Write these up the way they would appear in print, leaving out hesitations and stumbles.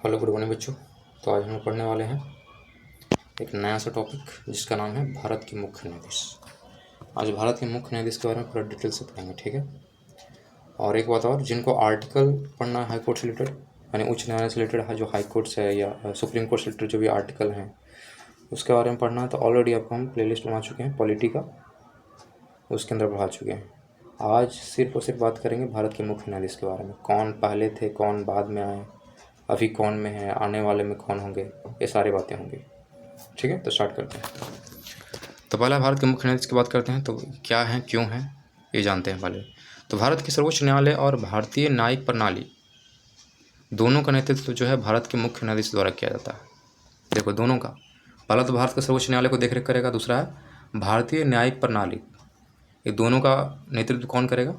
Hello good morning बच्चों। तो आज हम पढ़ने वाले हैं एक नया सा टॉपिक जिसका नाम है भारत के मुख्य न्यायाधीश। आज भारत के मुख्य न्यायाधीश के बारे में पूरा डिटेल से पढ़ेंगे, ठीक है। और एक बात और, जिनको आर्टिकल पढ़ना है हाई कोर्ट से रिलेटेड, यानी उच्च न्यायालय से रिलेटेड है, जो हाई कोर्ट से है या सुप्रीम कोर्ट से रिलेटेड जो भी आर्टिकल हैं उसके बारे में पढ़ना है, तो ऑलरेडी आपको हम प्ले लिस्ट बना चुके हैं पॉलिटी का, उसके अंदर पढ़ा चुके हैं। आज सिर्फ और सिर्फ बात करेंगे भारत के मुख्य न्यायाधीश के बारे में, कौन पहले थे, कौन बाद में आए, अभी कौन में है, आने वाले में कौन होंगे, ये सारी बातें होंगी, ठीक है। तो स्टार्ट करते हैं। तो पहला भारत के मुख्य न्यायाधीश की बात करते हैं। तो क्या हैं, क्यों हैं, ये जानते हैं पहले। तो भारत के सर्वोच्च न्यायालय और भारतीय न्यायिक प्रणाली दोनों का नेतृत्व जो है भारत के मुख्य न्यायाधीश द्वारा किया जाता है। देखो दोनों का, पहला तो भारत का सर्वोच्च न्यायालय को देखरेख करेगा, दूसरा है भारतीय न्यायिक प्रणाली। ये दोनों का नेतृत्व कौन करेगा?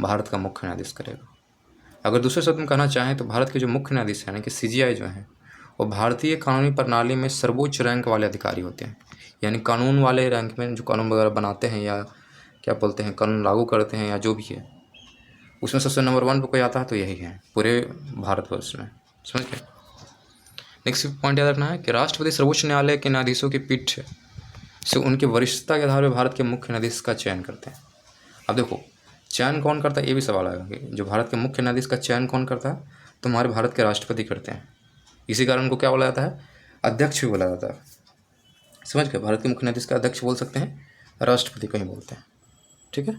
भारत का मुख्य न्यायाधीश करेगा। अगर दूसरे शब्द में कहना चाहें तो भारत के जो मुख्य न्यायाधीश हैं, यानी कि CJI जो हैं, वो भारतीय कानूनी प्रणाली में सर्वोच्च रैंक वाले अधिकारी होते हैं। यानी कानून वाले रैंक में जो कानून वगैरह बनाते हैं या क्या बोलते हैं, कानून लागू करते हैं या जो भी है, उसमें सबसे नंबर 1 पर कोई आता है तो यही है पूरे भारतवर्ष में, समझ गए। नेक्स्ट पॉइंट याद रखना है कि राष्ट्रपति सर्वोच्च न्यायालय के न्यायाधीशों की पीठ से उनकी वरिष्ठता के आधार पर भारत के मुख्य न्यायाधीश का चयन करते हैं। अब देखो, चयन कौन करता है, ये भी सवाल आएगा कि जो भारत के मुख्य न्यायाधीश का चयन कौन करता है, तो हमारे भारत के राष्ट्रपति करते हैं। इसी कारण उनको क्या बोला जाता है, अध्यक्ष भी बोला जाता है, समझ गए। भारत के मुख्य न्यायाधीश का अध्यक्ष बोल सकते हैं, राष्ट्रपति को ही बोलते हैं, ठीक है।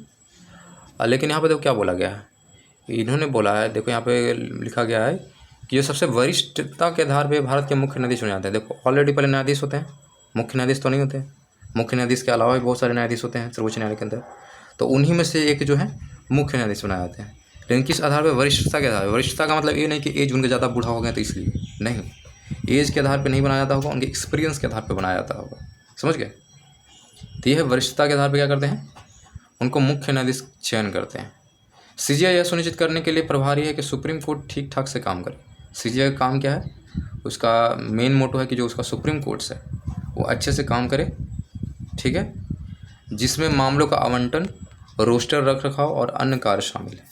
लेकिन यहाँ पे देखो क्या बोला गया है, इन्होंने बोला है, देखो यहाँ पे लिखा गया है कि जो सबसे वरिष्ठता के आधार पर भारत के मुख्य न्यायाधीश चुने जाते हैं। देखो ऑलरेडी पहले न्यायाधीश होते हैं, मुख्य न्यायाधीश तो नहीं होते हैं। मुख्य न्यायाधीश के अलावा भी बहुत सारे न्यायाधीश होते हैं सर्वोच्च न्यायालय के अंदर, तो उन्हीं में से एक जो है मुख्य न्यायाधीश बनाए जाते हैं। लेकिन किस आधार पर? वरिष्ठता के आधार पर। वरिष्ठता का मतलब ये नहीं कि एज उनके ज़्यादा बूढ़ा हो गया तो इसलिए नहीं, एज के आधार पर नहीं बनाया जाता होगा, उनके एक्सपीरियंस के आधार पर बनाया जाता होगा, समझ गए। तो यह वरिष्ठता के आधार पर क्या करते हैं, उनको मुख्य न्यायाधीश चयन करते हैं। CJI यह सुनिश्चित करने के लिए प्रभारी है कि सुप्रीम कोर्ट ठीक ठाक से काम करे। CJI का काम क्या है, उसका मेन मोटो है कि जो उसका सुप्रीम कोर्ट्स है वो अच्छे से काम करे, ठीक है, जिसमें मामलों का आवंटन, रोस्टर रख रखाव और अन्य कार्य शामिल है।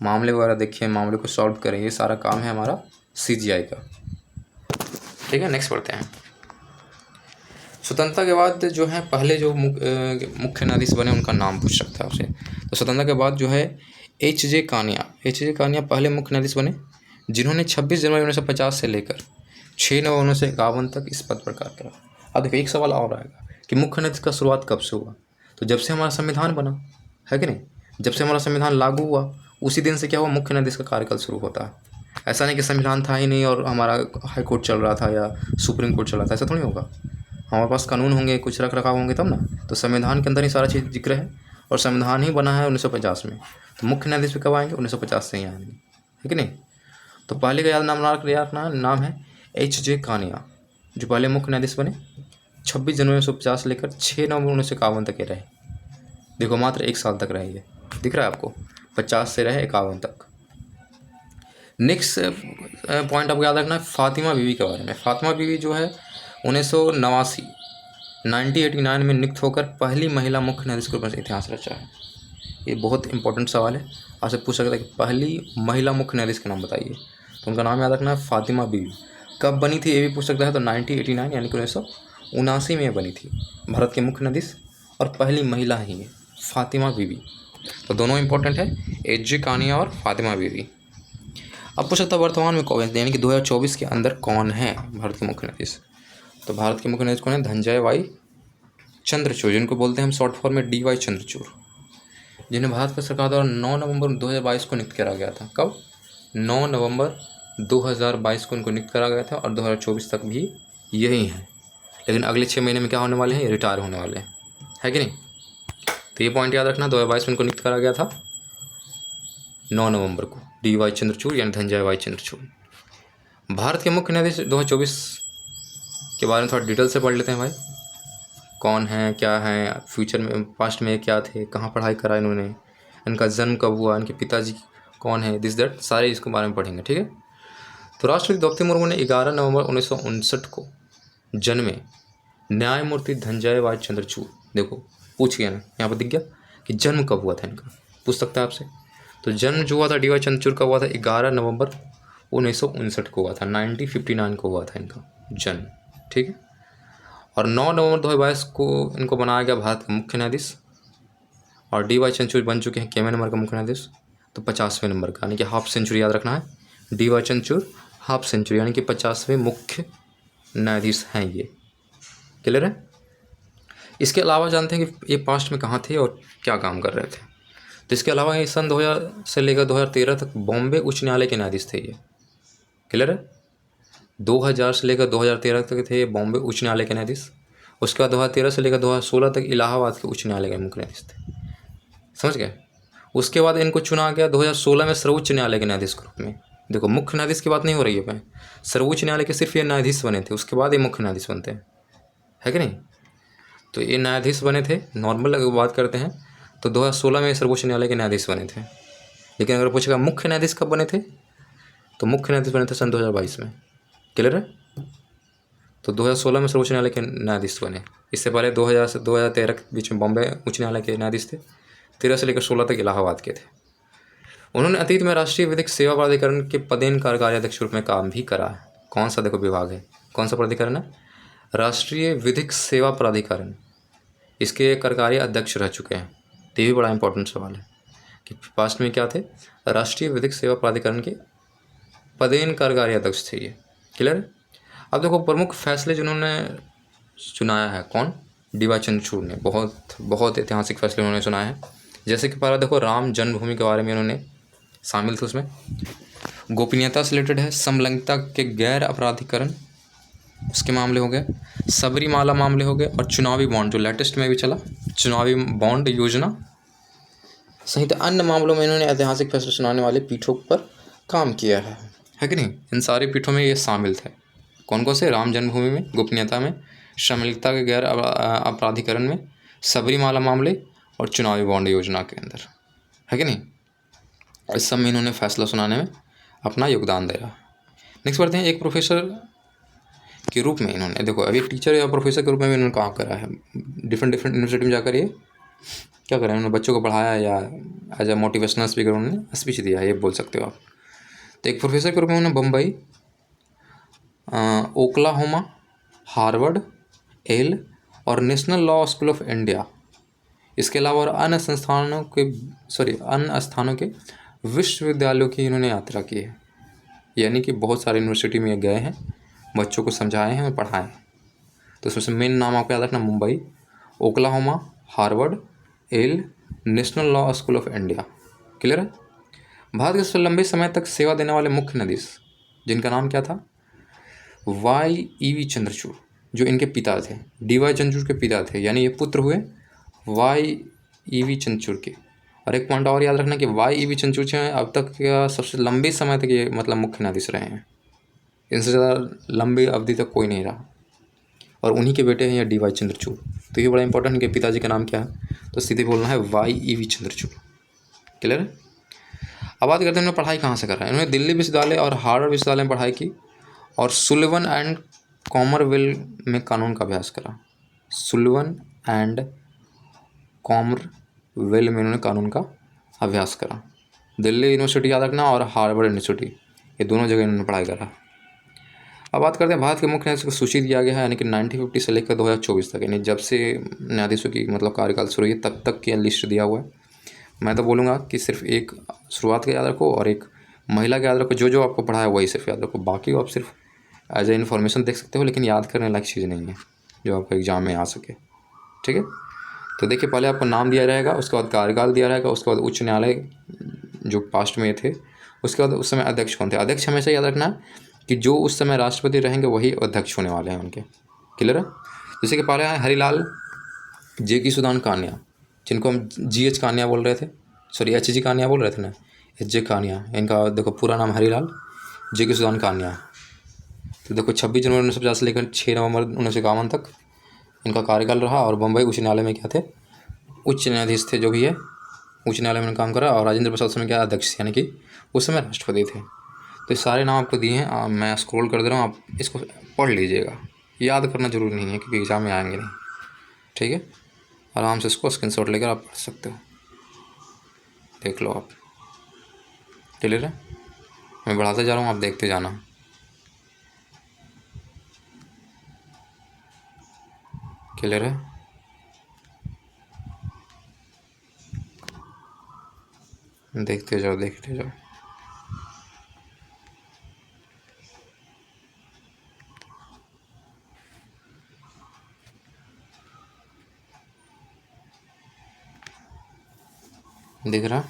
मामले वगैरह देखिए, मामले को सॉल्व करें, ये सारा काम है हमारा CJI का, ठीक है। नेक्स्ट पढ़ते हैं। स्वतंत्रता के बाद जो है पहले जो मुख्य न्यायाधीश बने उनका नाम पूछ सकता है आपसे। तो स्वतंत्रता के बाद जो है HJ कानिया पहले मुख्य न्यायाधीश बने, जिन्होंने 26 जनवरी 1950 से लेकर 6 नवंबर 1951 तक इस पद पर कार्य करा। अब देखो एक सवाल और आएगा कि मुख्य न्यायाधीश का शुरुआत कब से हुआ, तो जब से हमारा संविधान बना है कि नहीं, जब से हमारा संविधान लागू हुआ उसी दिन से क्या हुआ, मुख्य न्यायाधीश का कार्यकाल शुरू होता है। ऐसा नहीं कि संविधान था ही नहीं और हमारा हाई कोर्ट चल रहा था या सुप्रीम कोर्ट चल रहा था, ऐसा थोड़ी होगा। हमारे पास कानून होंगे, कुछ रख रखाव होंगे तब ना। तो संविधान के अंदर ही सारा चीज़ जिक्र है और संविधान ही बना है 1950 में, तो मुख्य न्यायाधीश भी कब आएंगे, 1950 से ही आएंगे, है कि नहीं। तो पहले का याद रखना नाम है HJ कानिया, जो पहले मुख्य न्यायाधीश बने 26 जनवरी 1950 से लेकर 6 नवंबर 1951 तक ये रहे। देखो मात्र 1 साल तक रहे, ये दिख रहा है आपको, 50 से रहे 51 तक। नेक्स्ट पॉइंट आपको याद रखना है फातिमा बीवी के बारे में। फातिमा बीवी जो है 1989 में नियुक्त होकर पहली महिला मुख्य न्यायाधीश के रूप में इतिहास रचा है। ये बहुत इंपॉर्टेंट सवाल है, आपसे पूछ सकता है कि पहली महिला मुख्य न्यायाधीश का नाम बताइए, तो उनका नाम याद रखना है फातिमा बीवी। कब बनी थी ये भी पूछ सकता है, तो 1989 यानी कि 1979 में बनी थी, भारत के मुख्य न्यायाधीश और पहली महिला ही है फातिमा बीवी। तो दोनों इंपॉर्टेंट है, HJ कानिया और फातिमा बीवी। अब पूछ सकता है वर्तमान में कौन, यानी कि 2024 के अंदर कौन है भारत के मुख्य न्यायाधीश। तो भारत के मुख्य न्यायाधीश कौन है, धनंजय वाई चंद्रचूड़, जिनको बोलते हैं हम शॉर्ट फॉर्म में DY चंद्रचूड़, जिन्हें भारत का सरकार द्वारा 9 नवंबर 2022 को नियुक्त करा गया था। कब? 9 नवंबर 2022 को उनको नियुक्त करा गया था और 2024 तक भी यही हैं। लेकिन अगले 6 महीने में क्या होने वाले हैं, रिटायर होने वाले हैं, है कि नहीं। तो ये पॉइंट याद रखना, 2022 में उनको नियुक्त करा गया था 9 नवंबर को, DY चंद्रचूड़ यानी धनंजय वाई चंद्रचूड़। भारत के मुख्य न्यायाधीश 2024 के बारे में थोड़ा डिटेल से पढ़ लेते हैं भाई। कौन है, क्या है, फ्यूचर में, पास्ट में क्या थे, कहाँ पढ़ाई करा इन्होंने, इनका जन्म कब हुआ, इनके पिताजी कौन है, दिस दैट सारे इसके बारे में पढ़ेंगे, ठीक है। तो राष्ट्रपति द्रौपदी मुर्मू ने 11 नवंबर 1959 को जन्मे न्यायमूर्ति धनंजय वाई चंद्रचूड़, देखो पूछ गया ना, यहाँ पर दिख गया कि जन्म कब हुआ था इनका, पूछ सकता है आपसे। तो जन्म जो हुआ था DY चंद्रचूड़ का हुआ था 11 नवंबर 1959 को हुआ था, 1959 को हुआ था इनका जन्म, ठीक है। और 9 नवंबर 2022 को इनको बनाया गया भारत का मुख्य न्यायाधीश। और डी वाई चंद्रचूड़ बन चुके हैं कितवें नंबर का मुख्य न्यायाधीश, तो 50वें नंबर का, यानी कि हाफ सेंचुरी याद रखना है। D Y Chandrachud half century यानी कि 50वें मुख्य न्यायाधीश हैं ये, क्लियर है। इसके अलावा जानते हैं कि ये पास्ट में कहाँ थे और क्या काम कर रहे थे। तो इसके अलावा ये सन 2000 से लेकर 2013 तक बॉम्बे उच्च न्यायालय के न्यायाधीश थे ये, क्लियर है। 2000 से लेकर 2013 तक थे ये बॉम्बे उच्च न्यायालय के न्यायाधीश। उसके बाद 2013 से लेकर 2016 तक इलाहाबाद के उच्च न्यायालय के मुख्य न्यायाधीश थे, समझ गए। उसके बाद इनको चुना गया 2016 में सर्वोच्च न्यायालय के न्यायाधीश के रूप में। देखो मुख्य न्यायाधीश की बात नहीं हो रही है भाई, सर्वोच्च न्यायालय के सिर्फ ये न्यायाधीश बने थे, उसके बाद ये मुख्य न्यायाधीश बनते हैं, है कि नहीं। तो ये न्यायाधीश बने थे, नॉर्मल अगर बात करते हैं तो 2016 में सर्वोच्च न्यायालय के न्यायाधीश बने थे। लेकिन अगर पूछेगा मुख्य न्यायाधीश कब बने थे, तो मुख्य न्यायाधीश बने थे सन 2022 में, क्लियर है। तो 2016 में सर्वोच्च न्यायालय के न्यायाधीश बने। इससे पहले 2000 से 2013 के बीच में बॉम्बे उच्च न्यायालय के न्यायाधीश थे। 13 से लेकर 16 तक इलाहाबाद के थे। उन्होंने अतीत में राष्ट्रीय विधिक सेवा प्राधिकरण के पदेन कार्यकारी अध्यक्ष रूप में काम भी करा है। कौन सा देखो विभाग है, कौन सा प्राधिकरण है, राष्ट्रीय विधिक सेवा प्राधिकरण, इसके कार्यकारी अध्यक्ष रह चुके हैं। तो ये भी बड़ा इंपॉर्टेंट सवाल है कि पास्ट में क्या थे, राष्ट्रीय विधिक सेवा प्राधिकरण के पदेन कार्यकारी अध्यक्ष थे ये, क्लियर है। अब देखो प्रमुख फैसले जिन्होंने सुनाया है, कौन, डी वाई चंद्रचूड़ ने बहुत ऐतिहासिक फैसले उन्होंने सुनाए हैं। जैसे कि पहला देखो राम जन्मभूमि के बारे में उन्होंने शामिल थे, उसमें गोपनीयता से रिलेटेड है, समलैंगिकता के गैर अपराधीकरण उसके मामले हो गए, सबरीमाला मामले हो गए, और चुनावी बॉन्ड जो लेटेस्ट में भी चला, चुनावी बॉन्ड योजना सहित अन्य मामलों में इन्होंने ऐतिहासिक फैसले सुनाने वाले पीठों पर काम किया है कि नहीं। इन सारे पीठों में ये शामिल थे, कौन कौन से, राम जन्मभूमि में, गोपनीयता में, समलैंगिकता के गैर अपराधीकरण में, सबरीमाला मामले और चुनावी बॉन्ड योजना के अंदर, है कि नहीं। इस सब में इन्होंने फैसला सुनाने में अपना योगदान दिया। नेक्स्ट बढ़ते हैं, एक प्रोफेसर के रूप में इन्होंने, देखो अभी टीचर या प्रोफेसर के रूप में भी इन्होंने काम करा है, डिफरेंट यूनिवर्सिटी में जाकर ये क्या करें, उन्होंने बच्चों को पढ़ाया या एज ए मोटिवेशनल स्पीकर उन्होंने स्पीच दिया है, ये बोल सकते हो आप। तो एक प्रोफेसर के रूप में उन्होंने बम्बई, ओक्लाहोमा, हार्वर्ड, येल और national Law School of India, इसके अलावा और अन्य स्थानों के विश्वविद्यालयों की इन्होंने यात्रा की है। यानी कि बहुत सारे यूनिवर्सिटी में गए हैं, बच्चों को समझाए हैं और पढ़ाए हैं। तो उसमें से मेन नाम आपको याद रखना, Mumbai, Oklahoma, Harvard, Yale, National Law School of India, clear है। भारत के सबसे लंबे समय तक सेवा देने वाले मुख्य न्यायाधीश जिनका नाम क्या था, वाई चंद्रचूड़, जो इनके पिता थे, डी वाई चंद्रचूड़ के पिता थे, यानी ये पुत्र हुए वाई चंद्रचूड़ के। और एक पॉइंट और याद रखना कि वाई चंद्रचूड़ अब तक का सबसे लंबे समय तक ये मतलब मुख्य न्यायाधीश रहे हैं, इनसे ज़्यादा लंबी अवधि तक कोई नहीं रहा। और उन्हीं के बेटे हैं ये डी वाई चंद्रचूड़। तो ये बड़ा इंपॉर्टेंट है कि पिताजी का नाम क्या है, तो सीधे बोलना है वाई चंद्रचूड़, क्लियर है। अब बात करते हैं इन्होंने पढ़ाई कहाँ से करा है। इन्होंने दिल्ली विश्वविद्यालय और हार्वर्ड विश्वविद्यालय में पढ़ाई की और सुलिवन एंड कॉमरवेल में कानून का अभ्यास करा। सुलिवन एंड कॉमरवेल में इन्होंने कानून का अभ्यास करा। दिल्ली यूनिवर्सिटी याद रखना और हार्वर्ड यूनिवर्सिटी, ये दोनों जगह इन्होंने पढ़ाई करा। अब बात करते हैं भारत के मुख्य न्यायाधीश को सूची दिया गया है, यानी कि 1950 से लेकर 2024 तक, यानी जब से न्यायाधीशों की मतलब कार्यकाल शुरू हुई तब तक की लिस्ट दिया हुआ है। मैं तो बोलूँगा कि सिर्फ एक शुरुआत का याद रखो और एक महिला का याद रखो, जो आपको पढ़ा है वही सिर्फ याद रखो, बाकी आप सिर्फ एज ए इन्फॉर्मेशन देख सकते हो, लेकिन याद करने लायक चीज़ नहीं है जो आपको एग्जाम में आ सके, ठीक है। तो देखिए पहले आपको नाम दिया रहेगा, उसके बाद कार्यकाल दिया रहेगा, उसके बाद उच्च न्यायालय जो पास्ट में थे, उसके बाद उस समय अध्यक्ष कौन थे। अध्यक्ष हमेशा याद रखना है कि जो उस समय राष्ट्रपति रहेंगे वही अध्यक्ष होने वाले हैं उनके, क्लियर है। जैसे कि पहले हैं हरिलाल जेकी सुदान कान्या, जिनको हम GH कान्या बोल रहे थे, सॉरी HG कान्या बोल रहे थे ना, HJ कान्या, इनका देखो पूरा नाम हरिलाल जेकी सुदान कान्या। तो देखो 26 जनवरी 1950 से लेकर 6 नवंबर 1951 तक इनका कार्यकाल रहा। और बम्बई उच्च न्यायालय में क्या थे, उच्च न्यायाधीश थे, जो भी है उच्च न्यायालय में काम करा। और राजेंद्र प्रसाद समय क्या अध्यक्ष, यानी कि उस समय राष्ट्रपति थे। तो ये सारे नाम आपको दिए हैं, मैं स्क्रॉल कर दे रहा हूँ, आप इसको पढ़ लीजिएगा, याद करना जरूरी नहीं है क्योंकि एग्जाम में आएंगे नहीं, ठीक है। आराम से इसको स्क्रीनशॉट लेकर आप पढ़ सकते हो, देख लो आप, क्लियर है। मैं बढ़ाते जा रहा हूँ, आप देखते जाना। क्लियर है? देखते जाओ देखते जाओ। दिख रहा?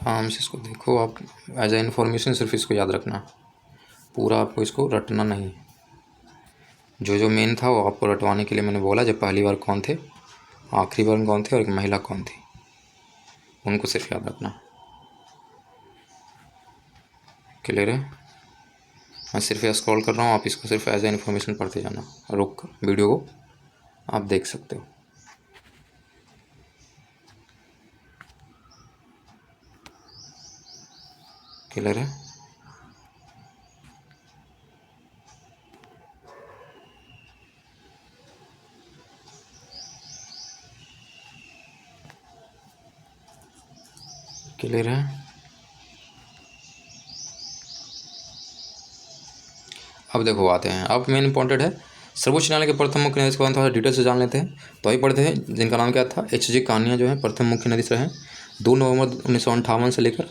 आराम से इसको देखो आप, एज ए इन्फॉर्मेशन सिर्फ इसको याद रखना, पूरा आपको इसको रटना नहीं। जो जो मेन था वो आपको रटवाने के लिए मैंने बोला, जब पहली बार कौन थे, आखिरी बार कौन थे और एक महिला कौन थी, उनको सिर्फ याद रखना। क्लियर है? मैं सिर्फ ये स्क्रॉल कर रहा हूँ, आप इसको सिर्फ एज ए इन्फॉर्मेशन पढ़ते जाना, रोक कर वीडियो को आप देख सकते हो। क्लियर है? क्लियर है? अब देखो आते हैं, अब मेन इंपॉर्टेंट है सर्वोच्च न्यायालय के प्रथम मुख्य न्यायाधीश के बारे में थोड़ा डिटेल से जान लेते हैं। तो वही पढ़ते हैं जिनका नाम क्या था, एच जी कानिया जो है प्रथम मुख्य न्यायाधीश रहे 2 नवंबर 1958 से लेकर,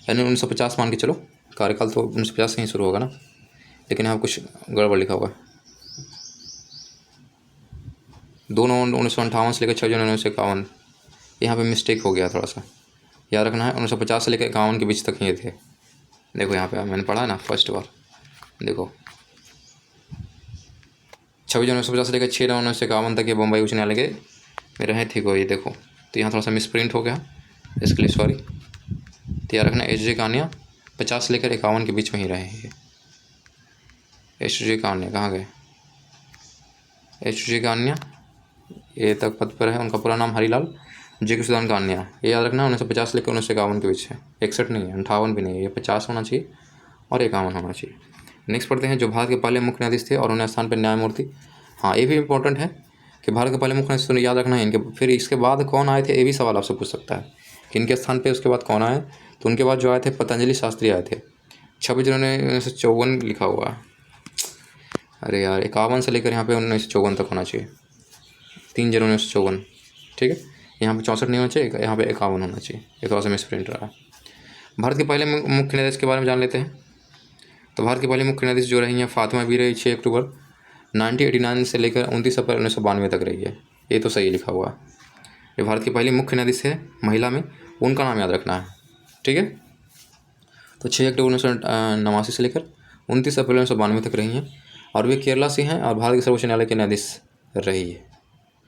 यानी 1950 मान के चलो, कार्यकाल तो 1950 से ही शुरू होगा ना, लेकिन यहाँ कुछ गड़बड़ लिखा हुआ है। 2 नवंबर 1958 से लेकर 6 जनवरी 1951, यहाँ पे मिस्टेक हो गया, थोड़ा सा याद रखना है। 1950 से लेकर 51 के बीच तक ये थे। देखो यहाँ पे मैंने पढ़ा है ना फर्स्ट बार, देखो 26 जनवरी 1950 से लेकर 6 नवंबर 1951 तक ये बम्बई उच्च न्यायालय के में रहे थे को, ये देखो। तो यहाँ थोड़ा सा मिसप्रिंट हो गया, इसके लिए सॉरी। तो याद रखना एच जी कानिया 50 से लेकर 51 के बीच में ही रहे हैं। एच जी कानिया कहाँ गए? एच जी कानिया ये तक पद पर है, उनका पूरा नाम हरिलाल जे के सुदान कानिया। ये याद रखना 1950 से लेकर 1951 के बीच है, 61 नहीं है, 58 भी नहीं है, ये 50 होना चाहिए और 51 होना चाहिए। नेक्स्ट पढ़ते हैं जो भारत के पहले मुख्य न्यायाधीश थे और उन्हें स्थान पर न्यायमूर्ति। हाँ ये भी इंपॉर्टेंट है कि भारत के पहले मुख्य न्यायाधीश तो याद रखना है इनके, फिर इसके बाद कौन आए थे ये भी सवाल आपसे पूछ सकता है कि इनके स्थान पे उसके बाद कौन आए। तो उनके बाद जो आए थे पतंजलि शास्त्री आए थे, 26 जनवरी 1954 लिखा हुआ है। अरे यार 51 से लेकर यहाँ पे 1954 तक होना चाहिए, 3 जनवरी 1954, ठीक है। यहाँ पे 64 नहीं होना चाहिए, यहाँ पे 51 होना चाहिए, ये थोड़ा सा मिसप्रिंट रहा है। भारत के पहले मुख्य न्यायाधीश के बारे में जान लेते हैं। तो भारत के पहले मुख्य न्यायाधीश जो रही हैं फातिमा भी रही 6 अक्टूबर 1989 से लेकर 29 अप्रैल 1992 तक रही है, ये तो सही लिखा हुआ है। ये भारत की पहली मुख्य न्यायाधीश है महिला में, उनका नाम याद रखना है, ठीक है। तो 6 अक्टूबर 1989 से लेकर 29 अप्रैल 1992 तक रही हैं और वे केरला से हैं और भारत के सर्वोच्च न्यायालय के न्यायाधीश रही है,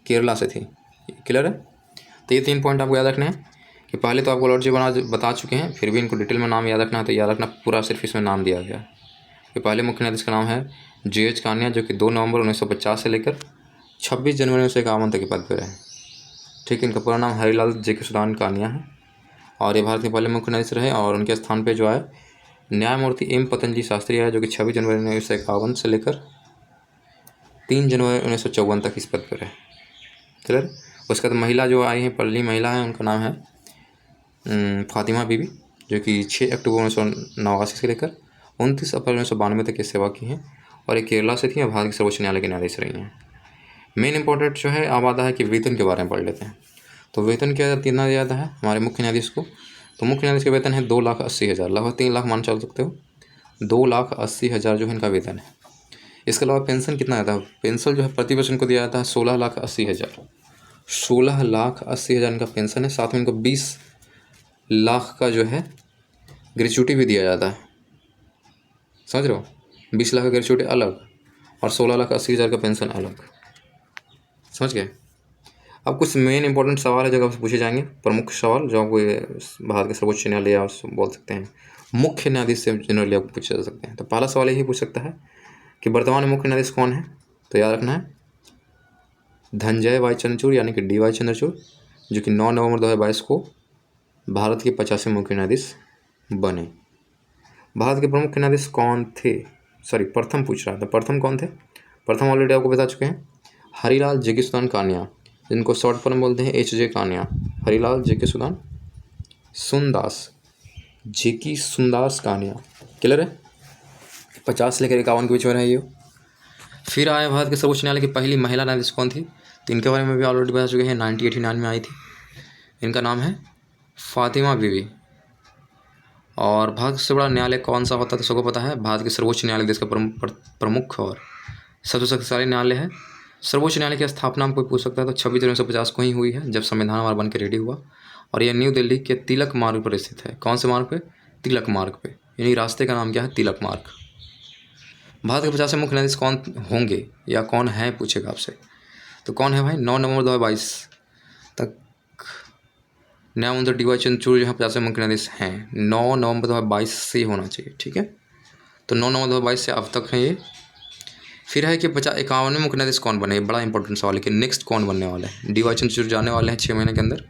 केरला से थी। क्लियर है? तो ये 3 पॉइंट आपको याद रखने हैं कि पहले तो आपको लॉर्ड जी बता चुके हैं, फिर भी इनको डिटेल में नाम याद रखना है। तो याद रखना पूरा सिर्फ इसमें नाम दिया गया है कि पहले मुख्य न्यायाधीश का नाम है जे एच कानिया, जो कि 2 नवंबर 1950 से लेकर 26 जनवरी 1951 तक के पद पर है, ठीक है। इनका पूरा नाम हरिलाल जे के सुदान कानिया है और ये भारत के पहले मुख्य न्यायाधीश रहे। और उनके स्थान पे जो है न्यायमूर्ति एम पतंजलि शास्त्री है, जो कि 26 जनवरी 1951 से लेकर 3 जनवरी 1954 तक इस पद पर है। क्लियर? उसके बाद महिला जो आई है, पहली महिला है, उनका नाम है फातिमा बीबी, जो कि 6 अक्टूबर 1989 से लेकर 29 अप्रैल 1992 तक की सेवा की हैं और ये केरला से थी और भारत के सर्वोच्च न्यायालय के न्यायाधीश रही हैं। मेन इंपॉर्टेंट जो है अब आता है कि वेतन के बारे में पढ़ लेते हैं। तो वेतन क्या कितना दिया जाता है हमारे मुख्य न्यायाधीश को? तो मुख्य न्यायाधीश का वेतन है 2,80,000, लगभग 3 लाख मान चल सकते हो। 2,80,000 जो है इनका वेतन है। इसके अलावा पेंशन कितना आता है? पेंशन जो है प्रति वर्ष इनको दिया जाता है 16,80,000। 16,80,000 इनका पेंशन है। साथ में इनको 20 लाख का जो है ग्रेचुटी भी दिया जाता है, समझ रहे हो? 20 लाख का ग्रेचुटी अलग और 16,80,000 का पेंशन अलग, समझ गए? अब कुछ मेन इंपॉर्टेंट सवाल है जो आपसे पूछे जाएंगे, प्रमुख सवाल जो आपको भारत के सर्वोच्च न्यायालय या बोल सकते हैं मुख्य न्यायाधीश से जनरली आपको पूछे जा सकते हैं। तो पहला सवाल यही पूछ सकता है कि वर्तमान में मुख्य न्यायाधीश कौन है? तो याद रखना है धनंजय वाई चंद्रचूड़, यानी कि डी वाई चंद्रचूड़, जो कि 9 नवंबर 2022 को भारत के 50वें मुख्य न्यायाधीश बने। भारत के प्रमुख न्यायाधीश कौन थे? सॉरी प्रथम पूछ रहा था, प्रथम कौन थे? प्रथम ऑलरेडी आपको बता चुके हैं, हरिलाल जे के सुदान कानिया, जिनको शॉर्ट फॉर्म बोलते हैं HJ कान्या, हरिलाल जेके सुदान सुनदास, जेकी सुनदास कान्या। क्लियर है? 50 से लेकर 51 के बीच में है ये। फिर आए भारत के सर्वोच्च न्यायालय की पहली महिला न्यायाधीश कौन थी? तो इनके बारे में भी ऑलरेडी बता चुके हैं, 1989 में आई थी। इनका नाम है फातिमा बीवी। और भारत का सबसे बड़ा न्यायालय कौन सा होता है? तो सबको पता है, भारत के सर्वोच्च न्यायालय देश का प्रमुख और सबसे शक्तिशाली न्यायालय है। सर्वोच्च न्यायालय की स्थापना में कोई पूछ सकता है तो 26 जनवरी 1950 को ही हुई है, जब संविधान हमारा बन के रेडी हुआ। और यह न्यू दिल्ली के तिलक मार्ग पर स्थित है। कौन से मार्ग पे? तिलक मार्ग पे। यानी रास्ते का नाम क्या है? तिलक मार्ग। भारत के 50 मुख्य न्यायाधीश कौन होंगे या कौन है पूछेगा आपसे, तो कौन है भाई? 9 नवंबर 2022 तक न्यायमूर्ति DY चंद्रचूड़ जो है 50 मुख्य न्यायाधीश हैं। 9 नवंबर 2022 से होना चाहिए, ठीक है। तो 9 नवंबर 2022 से अब तक है ये। फिर है कि 51वें मुख्य न्यायाधीश कौन बने? बड़ा इंपॉर्टेंट सवाल है कि नेक्स्ट कौन बनने वाले हैं। DY चंद्रचूड़ जाने वाले हैं 6 महीने के अंदर।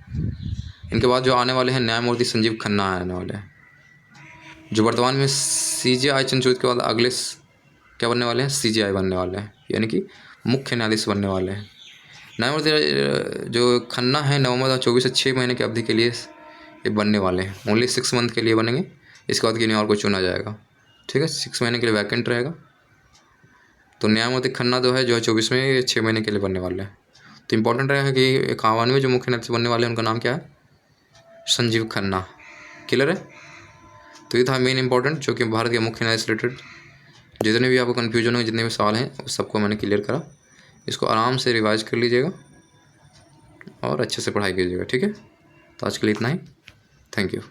इनके बाद जो आने वाले हैं न्यायमूर्ति संजीव खन्ना आने वाले हैं, जो वर्तमान में CJI चंद्रचूड़ के बाद अगले क्या बनने वाले हैं? CJI बनने वाले हैं, यानी कि मुख्य न्यायाधीश बनने वाले हैं। न्यायमूर्ति जो खन्ना है नवंबर 2024 से 6 महीने की अवधि के लिए ये बनने वाले हैं। ओनली 6 मंथ के लिए बनेंगे, इसके बाद किन्हीं और को चुना जाएगा, ठीक है। 6 महीने के लिए वैकेंट रहेगा। तो न्यायमूर्ति खन्ना जो है 24 में, ये 6 महीने के लिए बनने वाले हैं। तो इंपॉर्टेंट रहेगा कि 51वें जो मुख्य न्यायाधीश बनने वाले हैं उनका नाम क्या है? संजीव खन्ना। क्लियर है? तो ये था मेन इंपॉर्टेंट, जो कि भारत के मुख्य न्यायाधीश रिलेटेड जितने भी आपको कन्फ्यूजन हो, जितने भी सवाल हैं, उस सबको मैंने क्लियर करा। इसको आराम से रिवाइज कर लीजिएगा और अच्छे से पढ़ाई कीजिएगा, ठीक है। तो आज के लिए इतना ही। Thank you.